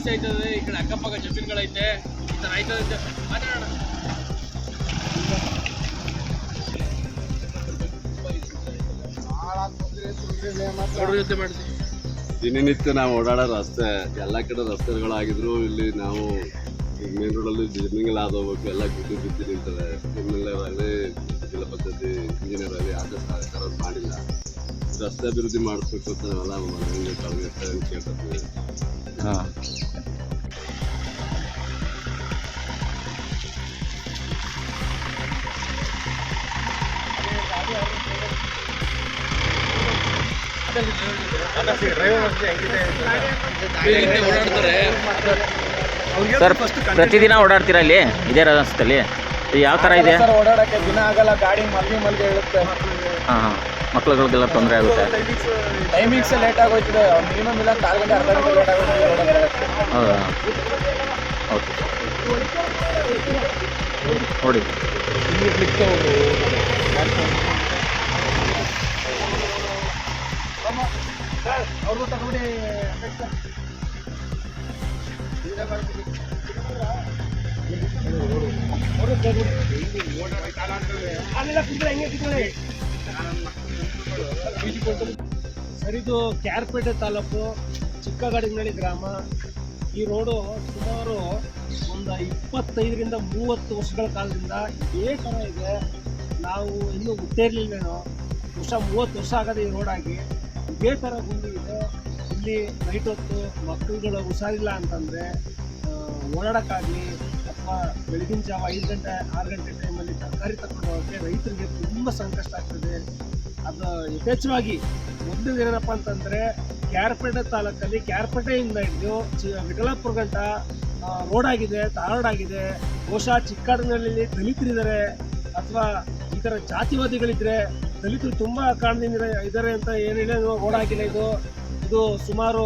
ಸಮಸ್ಯೆ ಆಯ್ತದೆ. ಈ ಕಡೆ ಅಕ್ಕಪಕ್ಕ ಜಮೀನುಗಳೈತೆ, ಈ ಥರ ಆಯ್ತದೆ ಮಾತಾಡೋಣ. ಜೊತೆ ಮಾಡ್ತೀವಿ. ದಿನನಿತ್ಯ ನಾವು ಓಡಾಡೋ ರಸ್ತೆ ಎಲ್ಲ ಕಡೆ ರಸ್ತೆಗಳಾಗಿದ್ರು ಇಲ್ಲಿ ನಾವು ಮೇನ್ ರೋಡಲ್ಲಿ ಜಮೀನುಗಳು ಹೋಗ್ಬೇಕು, ಎಲ್ಲ ಬಿದ್ದು ಬಿದ್ದು ನಿಂತವೆ. ಆಗಲಿ ಜಿಲ್ಲಾ ಪಂಚಾಯತಿ ಇಂಜಿನಿಯರ್ ಆಗಲಿ ಆದ ಸರ್ಕಾರ ಮಾಡಿಲ್ಲ. ರಸ್ತೆ ಅಭಿವೃದ್ಧಿ ಮಾಡಿಸ್ಬೇಕು ಅಂತ ನಾವೆಲ್ಲ ಮನೆಯಲ್ಲಿ ಕೇಳ್ಕೊತೀವಿ. ಹಾಂ, ಸರ್ ಪ್ರತಿದಿನ ಓಡಾಡ್ತೀರಾ ಇಲ್ಲಿ ಇದೇ ರಸ್ತೆಯಲ್ಲಿ? ಯಾವ ಥರ ಇದೆ? ಓಡಾಡಕ್ಕೆ ದಿನ ಆಗಲ್ಲ, ಗಾಡಿ ಮಲ್ಗೆ ಹೇಳುತ್ತೆ. ಹಾಂ ಹಾಂ, ಮಕ್ಳುಗಳಿಗೆಲ್ಲ ತೊಂದರೆ ಆಗುತ್ತೆ. Timings late ಆಗೋಯ್ತದೆ. ಮಿನಿಮಮ್ ಇಲ್ಲ 4 ಗಂಟೆ ಅರ್ಧ ಗಂಟೆ ಲೇಟ್ ಆಗೋಯ್ತದೆ. ಹೌದಾ? ಓಕೆ ನೋಡಿ. ಅವ್ರಿಗೂ ತಗೊಂಡು ಸರ್, ಇದು ಕ್ಯಾರ್ಪೇಟೆ ತಾಲೂಕು ಚಿಕ್ಕಗಡಿಗನಹಳ್ಳಿ ಗ್ರಾಮ. ಈ ರೋಡು ಸುಮಾರು ಒಂದು 25ರಿಂದ 30 ವರ್ಷಗಳ ಕಾಲದಿಂದ ಇದೇ ಥರ ಇದೆ. ನಾವು ಇನ್ನೂ ಹುಟ್ಟಿರ್ಲಿಲ್ವೇನೋ, 30 ವರ್ಷ ಆಗದೆ ಈ ರೋಡಾಗಿ ಇದೇ ಥರ ಗುಂಡಿ ಇದೆ. ಇಲ್ಲಿ ನೈಟ್ ಹೊತ್ತು ಮಕ್ಕಳುಗಳು ಹುಷಾರಿಲ್ಲ ಅಂತಂದರೆ ಓಡಾಡೋಕ್ಕಾಗಲಿ ಅಥವಾ ಬೆಳಗಿನ ಜಾವ 5 ಗಂಟೆ 6 ಗಂಟೆ ಟೈಮಲ್ಲಿ ತರಕಾರಿ ತಗೊಂಡು ಹೋಗೋಕ್ಕೆ ರೈತರಿಗೆ ತುಂಬ ಸಂಕಷ್ಟ ಆಗ್ತದೆ. ಅದು ಯಥೇಚ್ಛವಾಗಿ ಒಂದು ಏನಪ್ಪ ಅಂತಂದರೆ ಕ್ಯಾರ್ಪೇಟೆ ತಾಲೂಕಲ್ಲಿ ಕ್ಯಾರ್ಪೇಟೆಯಿಂದ ಹಿಡಿದು ವಿಠಲಾಪುರ ಗಂಟ ರೋಡ್ ಆಗಿದೆ, ತಾರೋಡ್ ಆಗಿದೆ. ಬಹುಶಃ ಚಿಕ್ಕಗಡಿಗನಹಳ್ಳಿಯಲ್ಲಿ ದಲಿತರಿದ್ದಾರೆ ಅಥವಾ ಈ ಥರ ಜಾತಿವಾದಿಗಳಿದ್ರೆ ದಲಿತರು ತುಂಬ ಕಾರಣದಿಂದ ಇದ್ದಾರೆ ಅಂತ ಏನು ಹೇಳಿ ರೋಡ್ ಆಗಿಲ್ಲ. ಇದು ಸುಮಾರು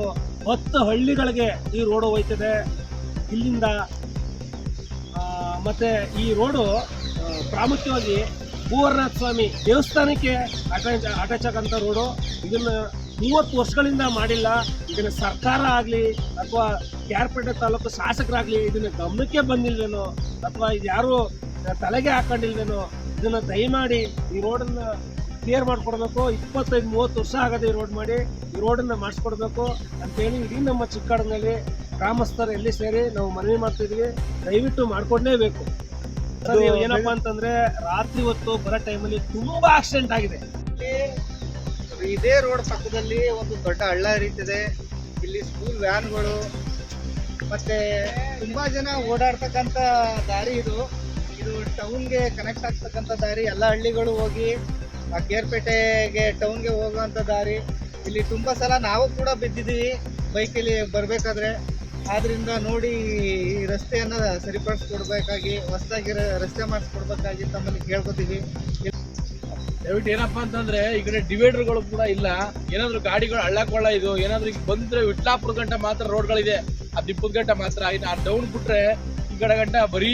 10 ಹಳ್ಳಿಗಳಿಗೆ ಈ ರೋಡು ಹೋಯ್ತದೆ ಇಲ್ಲಿಂದ. ಮತ್ತು ಈ ರೋಡು ಪ್ರಾಮುಖ್ಯವಾಗಿ ಭೂವರನಾಥ ಸ್ವಾಮಿ ದೇವಸ್ಥಾನಕ್ಕೆ ಅಟ್ಯಾಚ್ ಆಗಂಥ ರೋಡು. ಇದನ್ನು 30 ವರ್ಷಗಳಿಂದ ಮಾಡಿಲ್ಲ. ಇದನ್ನು ಸರ್ಕಾರ ಆಗಲಿ ಅಥವಾ ಕ್ಯಾರ್ಪೇಟೆ ತಾಲೂಕು ಶಾಸಕರಾಗಲಿ ಇದನ್ನು ಗಮನಕ್ಕೆ ಬಂದಿಲ್ವೇನೋ ಅಥವಾ ಇದು ಯಾರು ತಲೆಗೆ ಹಾಕೊಂಡಿಲ್ವೇನೋ. ಇದನ್ನು ದಯಮಾಡಿ ಈ ರೋಡನ್ನು ಕ್ಲಿಯರ್ ಮಾಡಿಕೊಡ್ಬೇಕು. 25-30 ವರ್ಷ ಆಗದೆ ಈ ರೋಡ್ ಮಾಡಿ ಈ ರೋಡನ್ನು ಮಾಡಿಸ್ಕೊಡ್ಬೇಕು ಅಂತೇಳಿ ಇಡೀ ನಮ್ಮ ಚಿಕ್ಕಗಡಿಗನಹಳ್ಳಿ ಗ್ರಾಮಸ್ಥರು ಎಲ್ಲಿ ಸೇರಿ ನಾವು ಮನವಿ ಮಾಡ್ತಿದ್ವಿ. ದಯವಿಟ್ಟು ಮಾಡ್ಕೊಂಡೇಬೇಕು. ಸರ್, ಏನಪ್ಪ ಅಂತಂದ್ರೆ ರಾತ್ರಿ ಹೊತ್ತು ಬರೋ ಟೈಮಲ್ಲಿ ತುಂಬಾ ಆಕ್ಸಿಡೆಂಟ್ ಆಗಿದೆ. ಇದೇ ರೋಡ್ ಪಕ್ಕದಲ್ಲಿ ಒಂದು ದೊಡ್ಡ ಹಳ್ಳ ಹರಿತಿದೆ. ಇಲ್ಲಿ ಸ್ಕೂಲ್ ವ್ಯಾನ್ಗಳು ಮತ್ತೆ ತುಂಬಾ ಜನ ಓಡಾಡ್ತಕ್ಕಂಥ ದಾರಿ ಇದು ಟೌನ್ಗೆ ಕನೆಕ್ಟ್ ಆಗ್ತಕ್ಕಂಥ ದಾರಿ. ಎಲ್ಲ ಹಳ್ಳಿಗಳು ಹೋಗಿ ಕೇರ್ಪೇಟೆಗೆ ಟೌನ್ಗೆ ಹೋಗುವಂಥ ದಾರಿ. ಇಲ್ಲಿ ತುಂಬ ಸಲ ನಾವು ಕೂಡ ಬಿದ್ದಿದ್ದೀವಿ ಬೈಕಲ್ಲಿ ಬರಬೇಕಾದ್ರೆ. ಆದ್ದರಿಂದ ನೋಡಿ ಈ ರಸ್ತೆಯನ್ನು ಸರಿಪಡಿಸ್ಕೊಡ್ಬೇಕಾಗಿ ಹೊಸದಾಗಿ ರಸ್ತೆ ಮಾಡಿಸ್ಕೊಡ್ಬೇಕಾಗಿ ತಮ್ಮಲ್ಲಿ ಕೇಳ್ಕೊತೀವಿ. ದಯವಿಟ್ಟು ಏನಪ್ಪ ಅಂತಂದ್ರೆ ಈ ಕಡೆ ಡಿವೈಡರ್ಗಳು ಕೂಡ ಇಲ್ಲ. ಏನಾದ್ರು ಗಾಡಿಗಳು ಹಳ್ಳಕೊಳ್ಳ ಇದು ಏನಾದ್ರು ಈಗ ಬಂದ್ರೆ ವಿಠಲಾಪುರ ಗಂಟ ಮಾತ್ರ ರೋಡ್ಗಳಿದೆ. ಅದು 20 ಗಂಟೆ ಮಾತ್ರ. ಇನ್ನು ಡೌನ್ ಬಿಟ್ರೆ ಈ ಕಡೆ ಗಂಟ ಬರೀ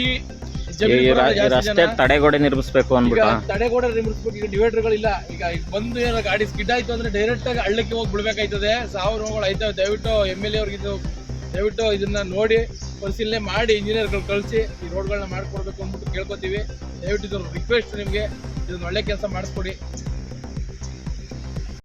ರಸ್ತೆ ತಡೆಗೋಡೆ ನಿರ್ಮಿಸಬೇಕು ಅಂದ್ಬಿಟ್ಟು ತಡೆಗೋಡೆ ನಿರ್ಮಿಸ್ಬೇಕು. ಈಗ ಡಿವೈಡರ್ಗಳಿಲ್ಲ. ಈಗ ಬಂದು ಏನೋ ಗಾಡಿ ಸ್ಕಿಡ್ ಆಯ್ತು ಅಂದ್ರೆ ಡೈರೆಕ್ಟ್ ಆಗಿ ಹಳ್ಳಕ್ಕೆ ಹೋಗಿ ಬಿಡ್ಬೇಕಾಯ್ತದೆ. ಸಾವಿರ ನೋವುಗಳು ಆಯ್ತವೆ. ದಯವಿಟ್ಟು MLA ಅವ್ರಿಗೆ ದಯವಿಟ್ಟು ಇದನ್ನ ನೋಡಿ ಪರಿಶೀಲನೆ ಮಾಡಿ ಇಂಜಿನಿಯರ್ಗಳು ಕಳಿಸಿ ಈ ರೋಡ್ಗಳನ್ನ ಮಾಡ್ಕೊಡ್ಬೇಕು ಅಂದ್ಬಿಟ್ಟು ಕೇಳ್ಕೊತೀವಿ. ದಯವಿಟ್ಟು ಇದು ರಿಕ್ವೆಸ್ಟ್ ನಿಮಗೆ, ಇದನ್ನ ಒಳ್ಳೆ ಕೆಲಸ ಮಾಡಿಸ್ಕೊಡಿ.